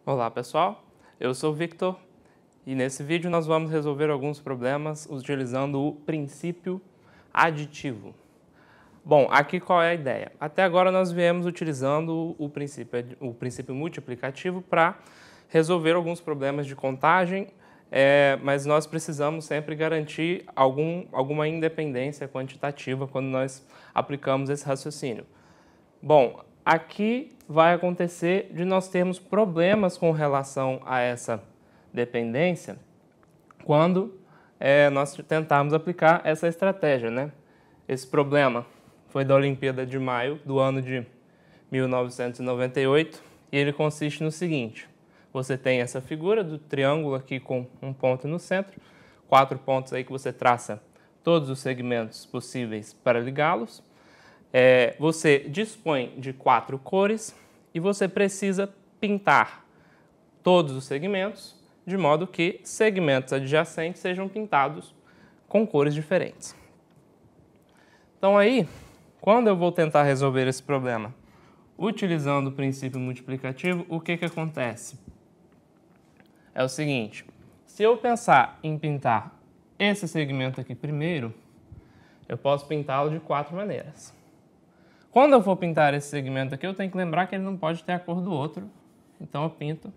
Olá pessoal, eu sou o Victor e nesse vídeo nós vamos resolver alguns problemas utilizando o princípio aditivo. Bom, aqui qual é a ideia? Até agora nós viemos utilizando o princípio multiplicativo para resolver alguns problemas de contagem, mas nós precisamos sempre garantir alguma independência quantitativa quando nós aplicamos esse raciocínio. Bom, aqui vai acontecer de nós termos problemas com relação a essa dependência quando nós tentarmos aplicar essa estratégia, né? Esse problema foi da Olimpíada de Maio do ano de 1998 e ele consiste no seguinte: você tem essa figura do triângulo aqui com um ponto no centro, 4 pontos aí que você traça todos os segmentos possíveis para ligá-los. Você dispõe de 4 cores e você precisa pintar todos os segmentos de modo que segmentos adjacentes sejam pintados com cores diferentes. Então aí, quando eu vou tentar resolver esse problema utilizando o princípio multiplicativo, o que acontece? É o seguinte: se eu pensar em pintar esse segmento aqui primeiro, eu posso pintá-lo de 4 maneiras. Quando eu for pintar esse segmento aqui, eu tenho que lembrar que ele não pode ter a cor do outro. Então eu pinto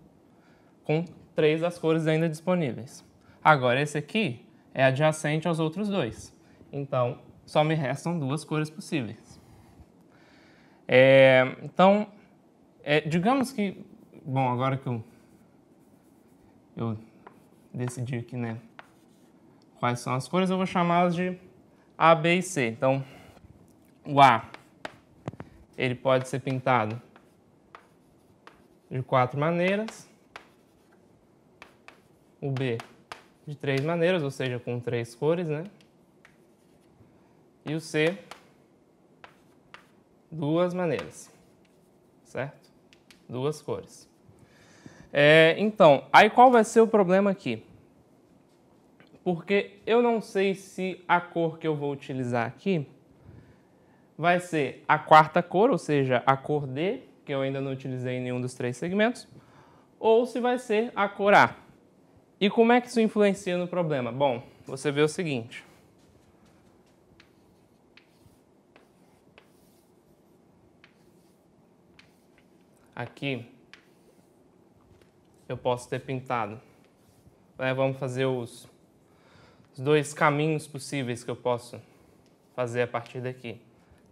com 3 das cores ainda disponíveis. Agora esse aqui é adjacente aos outros 2. Então só me restam 2 cores possíveis. Digamos que... Bom, agora que eu decidi aqui, né, quais são as cores, eu vou chamá-las de A, B e C. Então o A, ele pode ser pintado de 4 maneiras, o B de 3 maneiras, ou seja, com 3 cores, né? E o C, 2 maneiras, certo? 2 cores. Então, aí qual vai ser o problema aqui? Porque eu não sei se a cor que eu vou utilizar aqui vai ser a 4ª cor, ou seja, a cor D, que eu ainda não utilizei em nenhum dos 3 segmentos, ou se vai ser a cor A. E como é que isso influencia no problema? Bom, você vê o seguinte. Aqui eu posso ter pintado. Vamos fazer os 2 caminhos possíveis que eu posso fazer a partir daqui.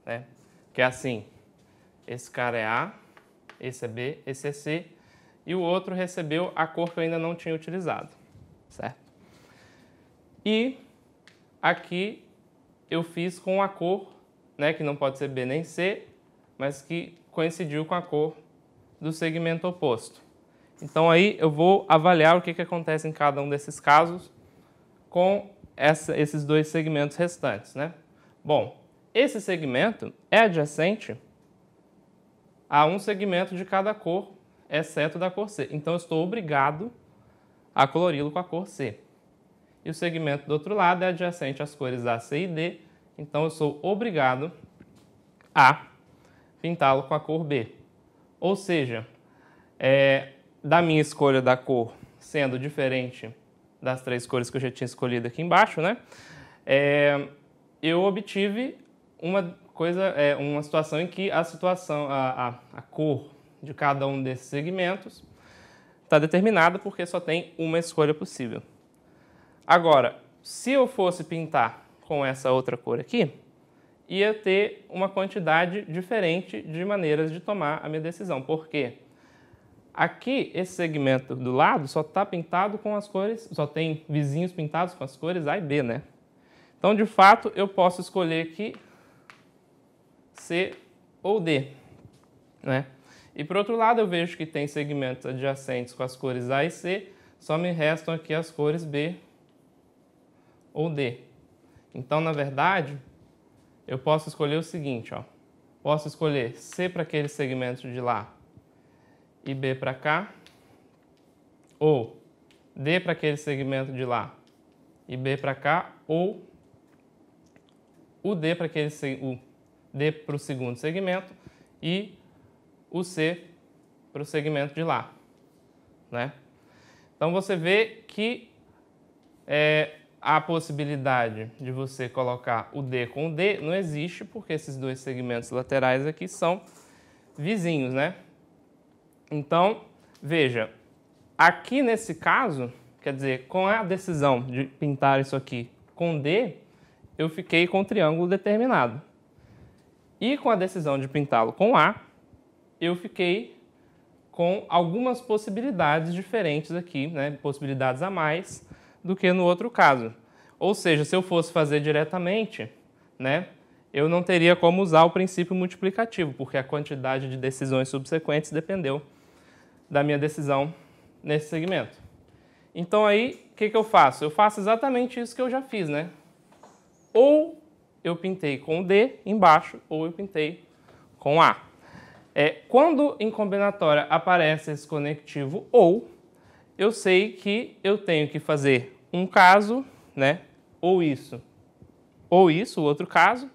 Né? Que é assim, esse cara é A, esse é B, esse é C, e o outro recebeu a cor que eu ainda não tinha utilizado, certo? E aqui eu fiz com a cor, né, que não pode ser B nem C, mas que coincidiu com a cor do segmento oposto. Então aí eu vou avaliar o que acontece em cada um desses casos com esses 2 segmentos restantes, né? Bom, esse segmento é adjacente a um segmento de cada cor, exceto da cor C. Então eu estou obrigado a colori-lo com a cor C. E o segmento do outro lado é adjacente às cores A, C e D, então eu sou obrigado a pintá-lo com a cor B. Ou seja, da minha escolha da cor sendo diferente das 3 cores que eu já tinha escolhido aqui embaixo, né? Eu obtive uma situação em que a cor de cada um desses segmentos está determinada porque só tem uma escolha possível. Agora, se eu fosse pintar com essa outra cor aqui, ia ter uma quantidade diferente de maneiras de tomar a minha decisão. Por quê? Aqui, esse segmento do lado só está pintado com as cores, só tem vizinhos pintados com as cores A e B, né? Então, de fato, eu posso escolher aqui C ou D, né? E por outro lado, eu vejo que tem segmentos adjacentes com as cores A e C, só me restam aqui as cores B ou D. Então, na verdade, eu posso escolher o seguinte, ó. Posso escolher C para aquele segmento de lá e B para cá, ou D para aquele segmento de lá e B para cá, ou o D para o segundo segmento e o C para o segmento de lá, né? Então você vê que a possibilidade de você colocar o D com o D não existe, porque esses dois segmentos laterais aqui são vizinhos, né? Então, veja, aqui nesse caso, quer dizer, com a decisão de pintar isso aqui com D, eu fiquei com o triângulo determinado. E com a decisão de pintá-lo com A, eu fiquei com algumas possibilidades diferentes aqui, né? Possibilidades a mais do que no outro caso. Ou seja, se eu fosse fazer diretamente, né, eu não teria como usar o princípio multiplicativo, porque a quantidade de decisões subsequentes dependeu da minha decisão nesse segmento. Então aí, o que eu faço? Eu faço exatamente isso que eu já fiz, né? Ou eu pintei com o D embaixo, ou eu pintei com A. Quando em combinatória aparece esse conectivo ou, eu sei que eu tenho que fazer um caso, né? Ou isso, o outro caso,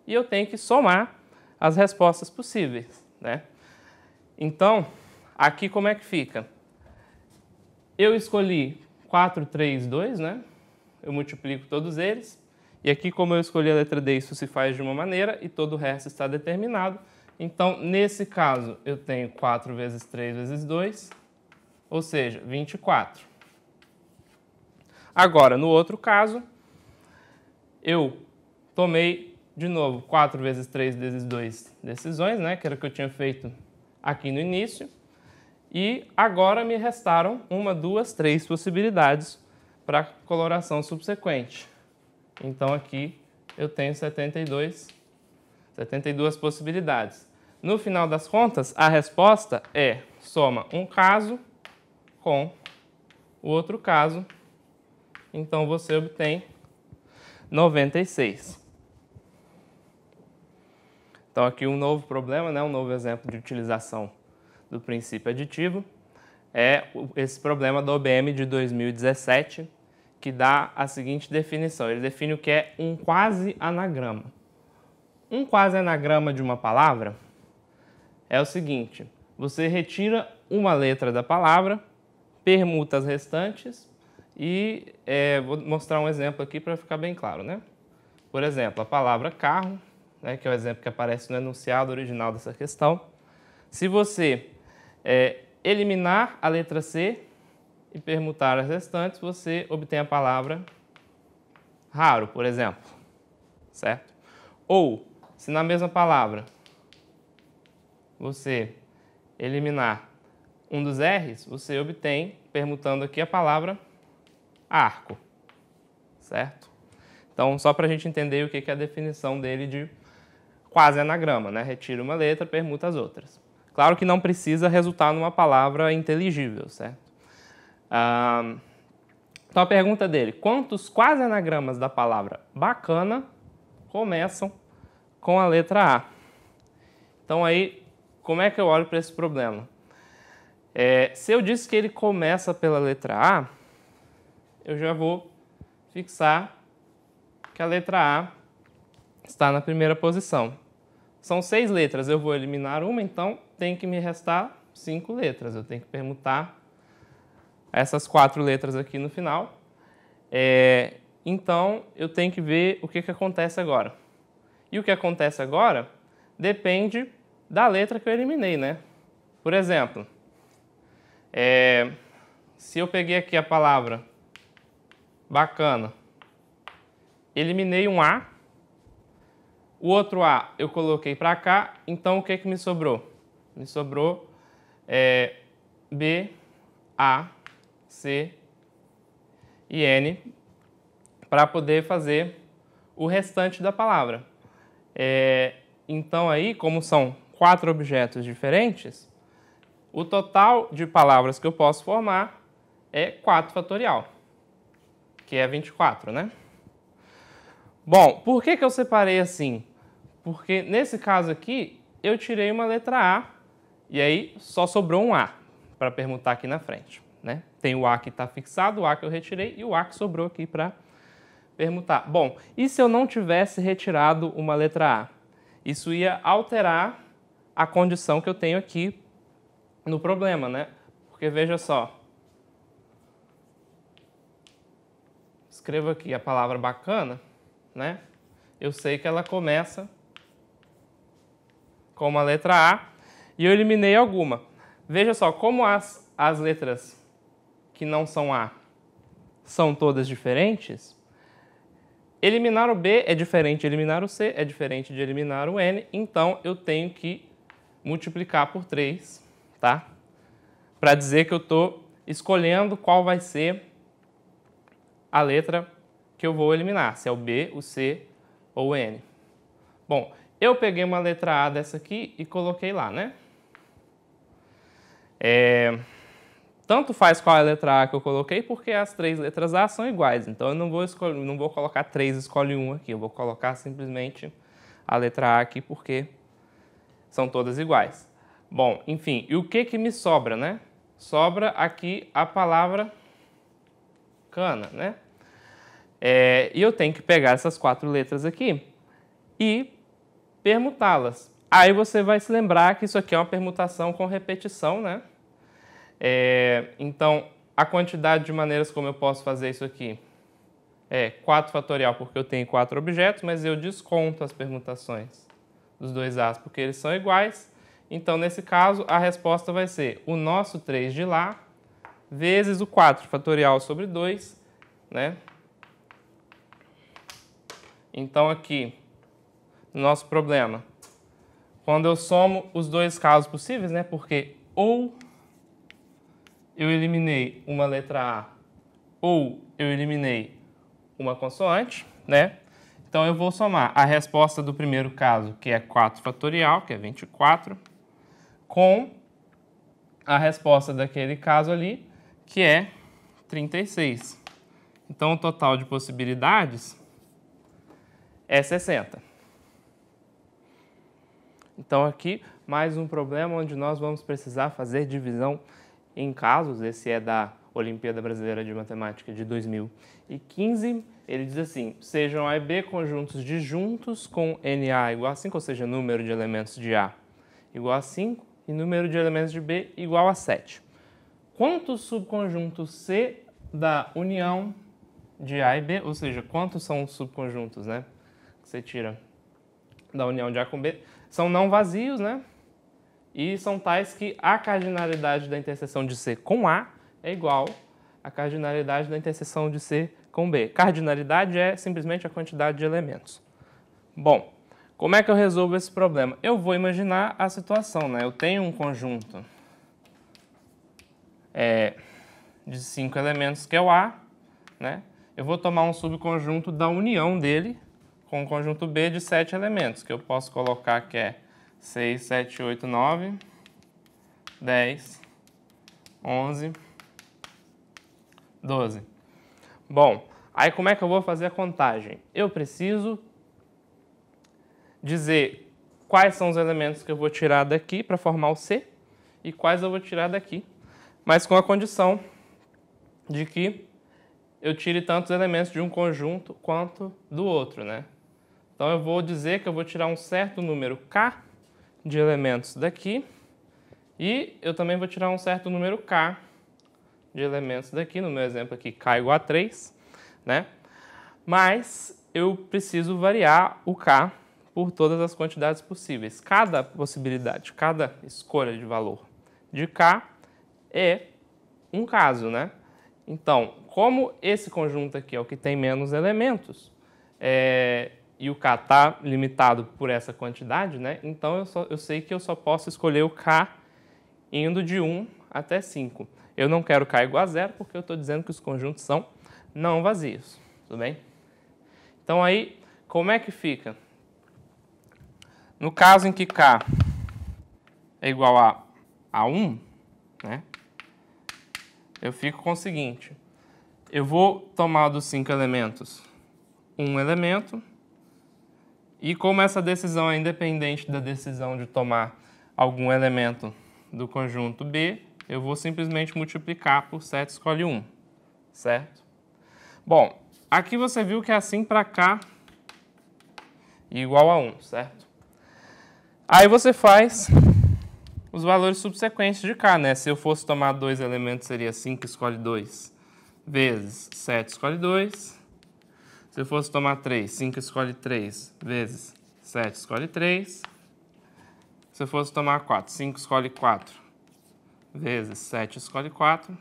e eu tenho que somar as respostas possíveis, né? Então, aqui como é que fica? Eu escolhi 4, 3, 2, né? Eu multiplico todos eles. E aqui, como eu escolhi a letra D, isso se faz de uma maneira e todo o resto está determinado. Então, nesse caso, eu tenho 4 vezes 3 vezes 2, ou seja, 24. Agora, no outro caso, eu tomei, de novo, 4 vezes 3 vezes 2 decisões, né? Que era o que eu tinha feito aqui no início. E agora me restaram 1, 2, 3 possibilidades para coloração subsequente. Então aqui eu tenho 72 possibilidades. No final das contas, a resposta é soma um caso com o outro caso. Então você obtém 96. Então aqui um novo problema, né? Um novo exemplo de utilização do princípio aditivo é esse problema da OBM de 2017, que dá a seguinte definição. Ele define o que é um quase-anagrama. Um quase-anagrama de uma palavra é o seguinte: você retira uma letra da palavra, permuta as restantes e vou mostrar um exemplo aqui para ficar bem claro, né? Por exemplo, a palavra carro, né, que é o exemplo que aparece no enunciado original dessa questão. Se você eliminar a letra C e permutar as restantes, você obtém a palavra raro, por exemplo, certo? Ou, se na mesma palavra você eliminar um dos R's, você obtém, permutando aqui, a palavra arco, certo? Então, só para a gente entender o que é a definição dele de quase anagrama, né? Retira uma letra, permuta as outras. Claro que não precisa resultar numa palavra inteligível, certo? Então a pergunta dele: quantos quase anagramas da palavra bacana começam com a letra A? Então aí, como é que eu olho para esse problema? Se eu disse que ele começa pela letra A, eu já vou fixar que a letra A está na primeira posição. São 6 letras, eu vou eliminar uma, então tem que me restar 5 letras. Eu tenho que permutar essas 4 letras aqui no final. Então, eu tenho que ver o que acontece agora. E o que acontece agora depende da letra que eu eliminei, né? Por exemplo, se eu peguei aqui a palavra bacana, eliminei um A, o outro A eu coloquei para cá, então o que me sobrou? Me sobrou B, A, C e N para poder fazer o restante da palavra. Então aí, como são 4 objetos diferentes, o total de palavras que eu posso formar é 4 fatorial, que é 24, né? Bom, por que eu separei assim? Porque nesse caso aqui, eu tirei uma letra A e aí só sobrou um A para permutar aqui na frente, né? Tem o A que está fixado, o A que eu retirei e o A que sobrou aqui para permutar. Bom, e se eu não tivesse retirado uma letra A? Isso ia alterar a condição que eu tenho aqui no problema, né? Porque veja só, escrevo aqui a palavra bacana, né? Eu sei que ela começa com uma letra A e eu eliminei alguma. Veja só, como as letras que não são A são todas diferentes, eliminar o B é diferente de eliminar o C, é diferente de eliminar o N, então eu tenho que multiplicar por 3, tá? Para dizer que eu estou escolhendo qual vai ser a letra que eu vou eliminar, se é o B, o C ou o N. Bom, eu peguei uma letra A dessa aqui e coloquei lá, né? Tanto faz qual é a letra A que eu coloquei, porque as 3 letras A são iguais. Então eu não vou colocar 3, escolhe 1 aqui. Eu vou colocar simplesmente a letra A aqui, porque são todas iguais. Bom, enfim, e o que me sobra, né? Sobra aqui a palavra cana, né? E eu tenho que pegar essas 4 letras aqui e permutá-las. Aí você vai se lembrar que isso aqui é uma permutação com repetição, né? Então, a quantidade de maneiras como eu posso fazer isso aqui é 4 fatorial, porque eu tenho 4 objetos, mas eu desconto as permutações dos dois A's, porque eles são iguais. Então, nesse caso, a resposta vai ser o nosso 3 de lá, vezes o 4 fatorial sobre 2, né? Então, aqui, no nosso problema, quando eu somo os dois casos possíveis, né? Porque ou eu eliminei uma letra A ou eu eliminei uma consoante, né? Então, eu vou somar a resposta do primeiro caso, que é 4 fatorial, que é 24, com a resposta daquele caso ali, que é 36. Então, o total de possibilidades é 60. Então, aqui, mais um problema onde nós vamos precisar fazer divisão em casos. Esse é da Olimpíada Brasileira de Matemática de 2015. Ele diz assim: sejam A e B conjuntos disjuntos com NA igual a 5, ou seja, número de elementos de A igual a 5 e número de elementos de B igual a 7. Quantos subconjuntos C da união de A e B, ou seja, quantos são os subconjuntos, né, que você tira da união de A com B, são não vazios, né? E são tais que a cardinalidade da interseção de C com A é igual à cardinalidade da interseção de C com B. Cardinalidade é simplesmente a quantidade de elementos. Bom, como é que eu resolvo esse problema? Eu vou imaginar a situação, né? Eu tenho um conjunto de 5 elementos, que é o A, né? Eu vou tomar um subconjunto da união dele com o conjunto B de 7 elementos, que eu posso colocar que é 6, 7, 8, 9, 10, 11, 12. Bom, aí como é que eu vou fazer a contagem? Eu preciso dizer quais são os elementos que eu vou tirar daqui para formar o C e quais eu vou tirar daqui, mas com a condição de que eu tire tantos elementos de um conjunto quanto do outro, né? Então, eu vou dizer que eu vou tirar um certo número K de elementos daqui e eu também vou tirar um certo número K de elementos daqui, no meu exemplo aqui, K igual a 3, né? Mas eu preciso variar o K por todas as quantidades possíveis. Cada possibilidade, cada escolha de valor de K é um caso, né? Então, como esse conjunto aqui é o que tem menos elementos, e o K está limitado por essa quantidade, né? Então eu sei que eu só posso escolher o K indo de 1 até 5. Eu não quero K igual a 0 porque eu estou dizendo que os conjuntos são não vazios, tudo bem? Então aí, como é que fica? No caso em que K é igual a 1, né? Eu fico com o seguinte: eu vou tomar dos 5 elementos um elemento, e como essa decisão é independente da decisão de tomar algum elemento do conjunto B, eu vou simplesmente multiplicar por 7, escolhe 1, certo? Bom, aqui você viu que é assim para K igual a 1, certo? Aí você faz os valores subsequentes de K, né? Se eu fosse tomar 2 elementos, seria 5, escolhe 2, vezes 7, escolhe 2, Se eu fosse tomar 3, 5 escolhe 3 vezes 7 escolhe 3. Se eu fosse tomar 4, 5 escolhe 4 vezes 7 escolhe 4.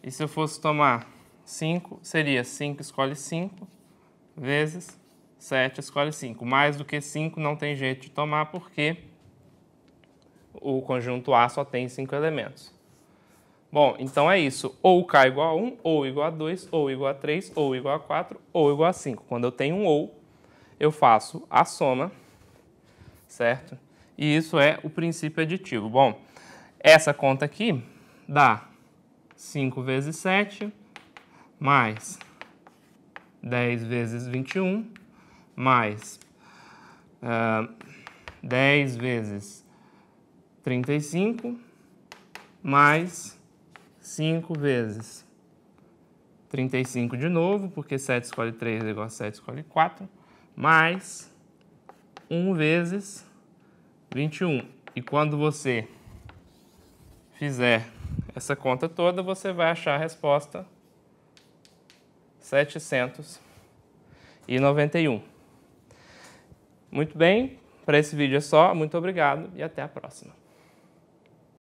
E se eu fosse tomar 5, seria 5 escolhe 5 vezes 7 escolhe 5. Mais do que 5 não tem jeito de tomar porque o conjunto A só tem 5 elementos. Bom, então é isso. Ou K igual a 1, ou igual a 2, ou igual a 3, ou igual a 4, ou igual a 5. Quando eu tenho um ou, eu faço a soma, certo? E isso é o princípio aditivo. Bom, essa conta aqui dá 5 vezes 7, mais 10 vezes 21, mais 10 vezes 35, mais 5 vezes 35 de novo, porque 7 escolhe 3 é igual a 7 escolhe 4, mais 1 vezes 21. E quando você fizer essa conta toda, você vai achar a resposta 791. Muito bem, para esse vídeo é só. Muito obrigado e até a próxima.